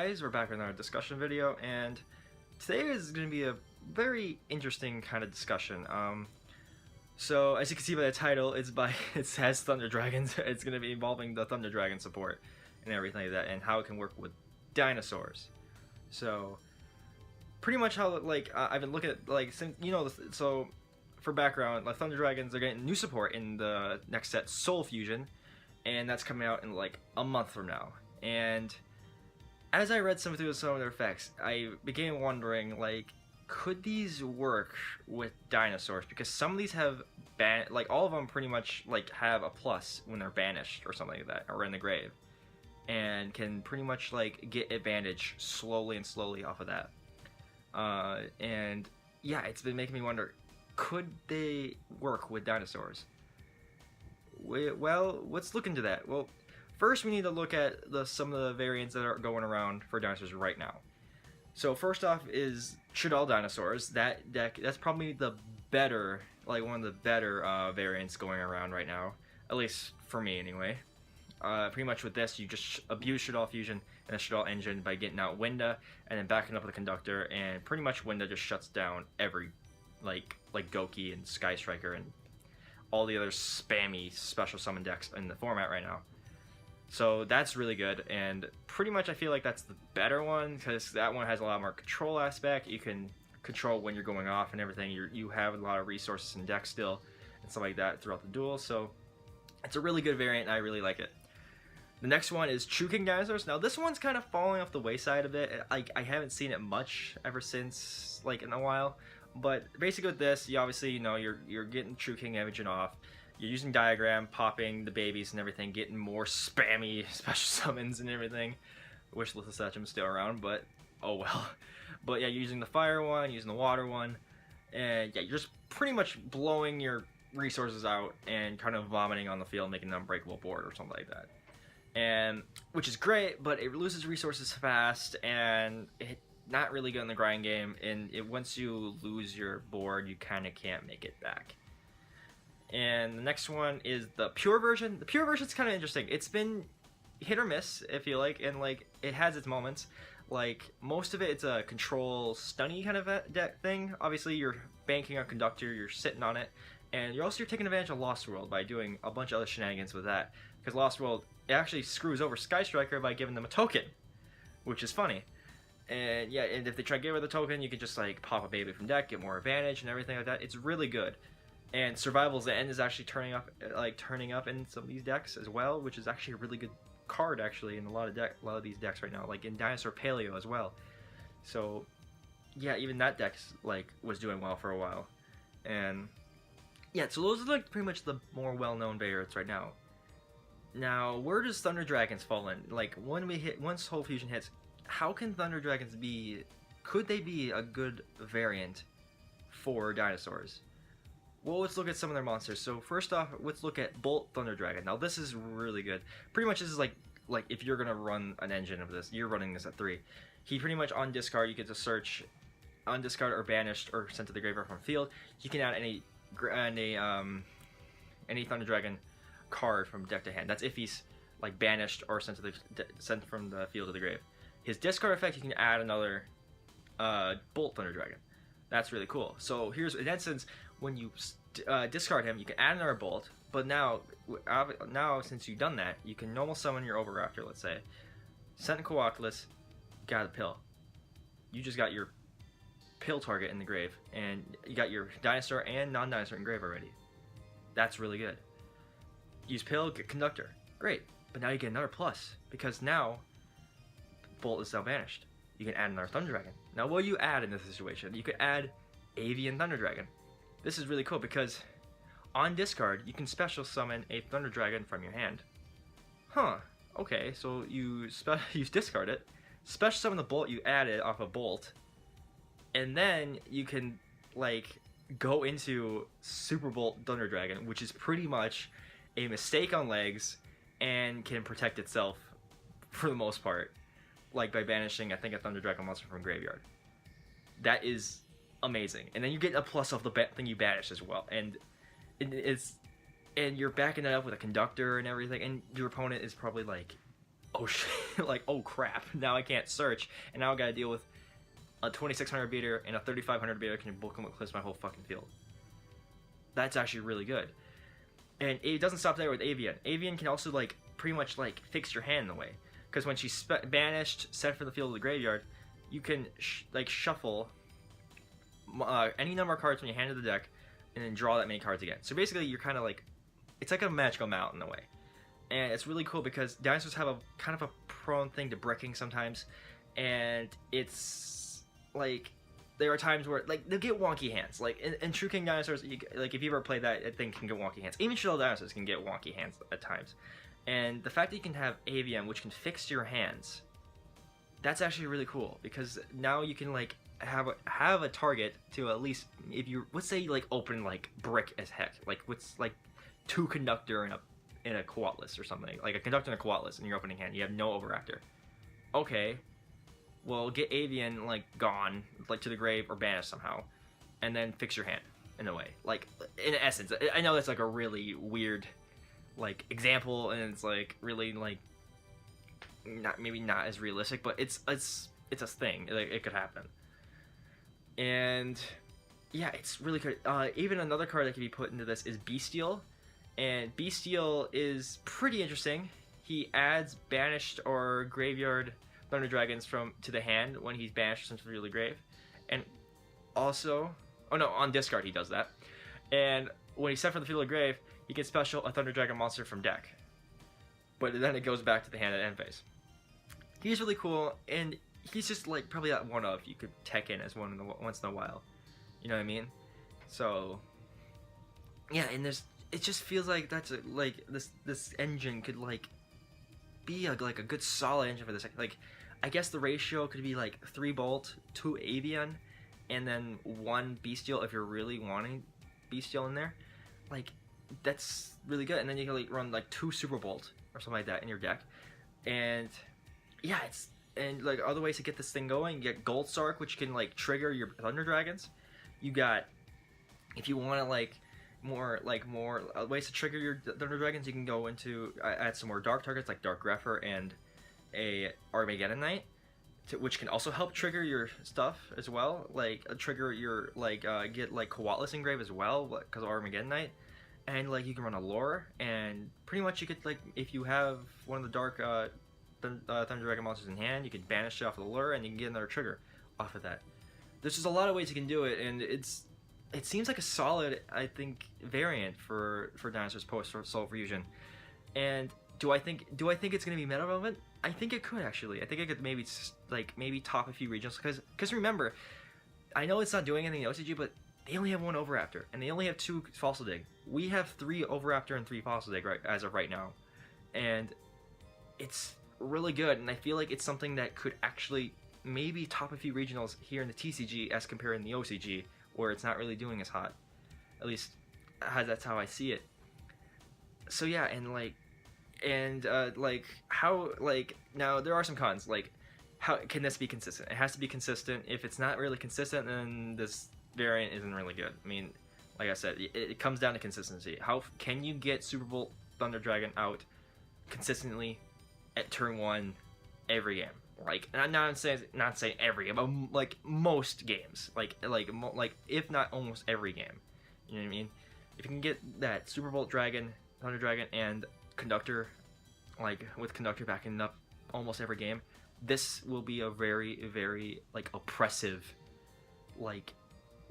guys, we're back with another discussion video, and today is going to be a very interesting kind of discussion. So as you can see by the title, it has Thunder Dragons. It's going to be involving the Thunder Dragon support and everything like that, and how it can work with dinosaurs. So pretty much how I've been looking at since so for background, Thunder Dragons are getting new support in the next set, Soul Fusion, and that's coming out in like a month from now. And as I read some of their effects, I began wondering, could these work with dinosaurs? Because some of these have all of them pretty much have a plus when they're banished or something like that, or in the grave, and can pretty much get advantage slowly off of that. And yeah, it's been making me wonder, could they work with dinosaurs? Well, let's look into that. Well, first we need to look at some of the variants that are going around for dinosaurs right now. So first off is All Dinosaurs. That deck, that's probably the better, one of the better variants going around right now, at least for me anyway. Pretty much with this, you just abuse All Fusion and the All Engine by getting out Winda and then backing up with the Conductor, and pretty much Winda just shuts down every like Goki and Sky Striker and all the other spammy special summon decks in the format right now. So that's really good, and pretty much I feel like that's the better one, because that one has a lot more control aspect. You can control when you're going off and everything. You have a lot of resources in deck still and stuff like that throughout the duel, so it's a really good variant and I really like it. The next one is True King Dinosaurs. Now this one's kind of falling off the wayside a bit. I haven't seen it much ever since in a while, but basically with this, you obviously you're getting True King Imaging off. You're using Diagram, popping the babies and everything, getting more spammy special summons and everything. I wish Lithosachum was still around, but oh well. But yeah, you're using the fire one, using the water one, and yeah, you're just pretty much blowing your resources out and kind of vomiting on the field, making an unbreakable board or something like that. And which is great, but it loses resources fast, and it's not really good in the grind game. And once you lose your board, you kind of can't make it back. And the next one is the pure version. The pure version is kind of interesting. It's been hit or miss, I feel like, and it has its moments. Most of it's a control stunny kind of thing. Obviously, you're banking on Conductor, you're sitting on it, and you're taking advantage of Lost World by doing a bunch of other shenanigans with that. Because Lost World, it actually screws over Sky Striker by giving them a token, which is funny. And yeah, and if they try to give her the token, you can just pop a baby from deck, get more advantage and everything like that. It's really good. And Survival's End is actually turning up in some of these decks as well, which is actually a really good card actually in a lot of these decks right now, like in Dinosaur Paleo as well. So yeah, even that deck was doing well for a while. And yeah, so those are pretty much the more well-known variants right now. Now, where does Thunder Dragons fall in? Once Soul Fusion hits, how can Thunder Dragons be? Could they be a good variant for dinosaurs? Well, let's look at some of their monsters. So first off, let's look at Bolt Thunder Dragon. Now this is really good. Pretty much this is like if you're gonna run an engine of this, you're running this at 3. He pretty much on discard, you get to search, on discard or banished or sent to the graveyard from field. You can add any Thunder Dragon card from deck to hand. That's if he's banished or sent from the field to the grave. His discard effect, you can add another Bolt Thunder Dragon. That's really cool. So here's, in essence, when you discard him, you can add another Bolt, but now since you've done that, you can normal summon your Oviraptor, let's say, send Coaculus, got a pill. You just got your pill target in the grave, and you got your dinosaur and non-dinosaur in grave already. That's really good. Use pill, get Conductor. Great, but now you get another plus, because now Bolt is now banished. You can add another Thunder Dragon. Now what do you add in this situation? You could add Avian Thunder Dragon. This is really cool because on discard, you can special summon a Thunder Dragon from your hand. Huh, okay, so you discard it, special summon the Bolt you added off a Bolt, and then you can go into Super Bolt Thunder Dragon, which is pretty much a mistake on legs and can protect itself for the most part, by banishing, I think, a Thunder Dragon monster from graveyard. That is amazing. And then you get a plus off the thing you banish as well. And you're backing it up with a Conductor and everything, and your opponent is probably oh shit, like, oh crap, now I can't search, and now I gotta deal with a 2600 beater and a 3500 beater can book and clips my whole fucking field. That's actually really good. And it doesn't stop there with Avian. Avian can also, like, pretty much, like, fix your hand in a way. Because when she's banished, sent from the field to the graveyard, you can, like, shuffle any number of cards when you hand to the deck, and then draw that many cards again. So basically, you're kind of like, it's like a magical mount in a way. And it's really cool because dinosaurs have a kind of a prone thing to bricking sometimes. And it's, like, there are times where, like, they'll get wonky hands. Like, in True King Dinosaurs, like, if you ever played that thing, can get wonky hands. Even Shadow Dinosaurs can get wonky hands at times. And the fact that you can have Avian, which can fix your hands, that's actually really cool. Because now you can, like, have a target to at least, if you, let's say you, like, open, like, brick as heck. Like, what's, like, 2 Conductor in a Coatless or something. Like, a Conductor and a Coatless in your opening hand. You have no Overactor. Okay. Well, get Avian, like, gone, like, to the grave or banished somehow, and then fix your hand, in a way. Like, in essence, I know that's, like, a really weird, like, example, and it's, like, really, like, maybe not as realistic, but it's a thing. Like, it could happen. And, yeah, it's really good. Even another card that can be put into this is Bestial, and Bestial is pretty interesting. He adds banished or graveyard Thunder Dragons to the hand when he's banished into the grave, and also, oh no, on discard he does that, and when he's sent from the field of the grave, he can special a Thunder Dragon monster from deck, but then it goes back to the hand at end phase. He's really cool, and he's just, like, probably that one of you could tech in as one once in a while, you know what I mean? So yeah, and it just feels like that's like this engine could, like, be like a good solid engine for this. Like, I guess the ratio could be like 3 Bolt, 2 Avian, and then 1 Bestial if you're really wanting Bestial in there. Like, that's really good. And then you can, like, run like 2 Super Bolt or something like that in your deck. And yeah, and like other ways to get this thing going, you get Gold Sark, which can, like, trigger your Thunder Dragons. You got, if you want to, like, more ways to trigger your Thunder Dragons, you can go into add some more dark targets like Dark Grepher and a Armageddon Knight, which can also help trigger your stuff as well, like trigger your, like, get, like, Coatless Engrave as well because of Armageddon Knight. And, like, you can run a Lure, and pretty much you could, like, if you have one of the dark Thunder Dragon monsters in hand, you can banish it off of the Lure and you can get another trigger off of that. There's just a lot of ways you can do it, and it seems like a solid, I think, variant for Dinosaurs post Soul Fusion. And do I think it's gonna be meta relevant? I think it could, actually. I think it could maybe top a few regions, because remember, I know it's not doing anything in OCG, but they only have 1 Overraptor and they only have 2 Fossil Dig. We have 3 Overraptor and 3 Fossil Dig as of right now, and it's really good. And I feel like it's something that could actually maybe top a few regionals here in the TCG as compared in the OCG, where it's not really doing as hot. At least that's how I see it. So yeah, and how, like, now there are some cons. Like, how can this be consistent? It has to be consistent. If it's not really consistent, then this variant isn't really good. I mean, like I said, it comes down to consistency. How can you get Super Bolt Thunder Dragon out consistently at turn 1 every game? Like, and I'm not saying every game, but, like, most games, like if not almost every game. You know what I mean? If you can get that Super Bolt Dragon, Thunder Dragon, and Conductor, like, with Conductor backing up almost every game, this will be a very, very, like, oppressive, like,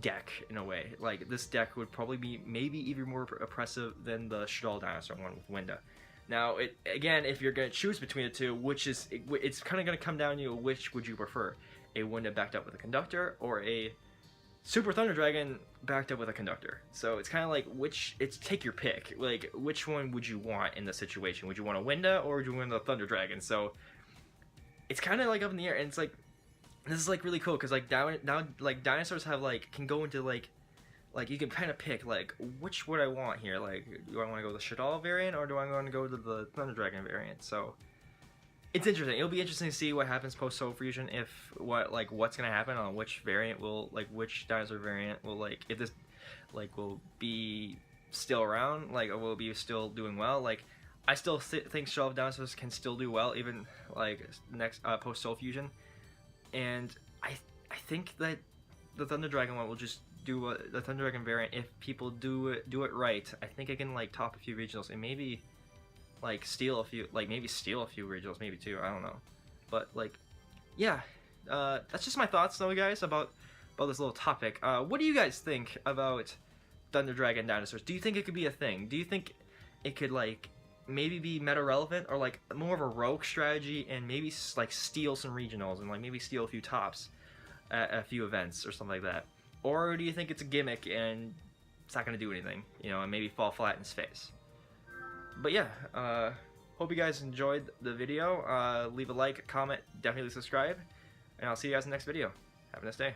deck in a way. Like, this deck would probably be maybe even more oppressive than the Shadal Dinosaur one with Winda. Now, again, if you're going to choose between the two, it's kind of going to come down to which would you prefer, a Winda backed up with a Conductor, or a Super Thunder Dragon backed up with a Conductor. So it's kind of like take your pick. Like, which one would you want in the situation? Would you want a Winda, or would you want a Thunder Dragon? So it's kind of like up in the air, and it's like, this is, like, really cool, because, like, now like, Dinosaurs have, like, can go into, like you can kind of pick, like, which would I want here? Like, do I want to go with the Shadal variant, or do I want to go to the Thunder Dragon variant? So it's interesting. It'll be interesting to see what happens post Soul Fusion, what's gonna happen on which variant will, like, which dinosaur variant will, like, if this, like, will be still around, like, or will be still doing well. Like, I still think Shell of Dinosaurs can still do well, even like next post Soul Fusion, and I think that the Thunder Dragon one will just do the Thunder Dragon variant. If people do it right, I think it can like top a few regionals and maybe like steal a few regionals, maybe two. I don't know, but like, yeah, that's just my thoughts though, guys, about this little topic. What do you guys think about Thunder Dragon Dinosaurs? Do you think it could be a thing? Do you think it could like maybe be meta relevant, or like more of a rogue strategy and maybe like steal some regionals and like maybe steal a few tops at a few events or something like that? Or do you think it's a gimmick and it's not going to do anything, you know, and maybe fall flat in his face? But yeah, hope you guys enjoyed the video. Leave a like, comment, definitely subscribe, and I'll see you guys in the next video. Have a nice day.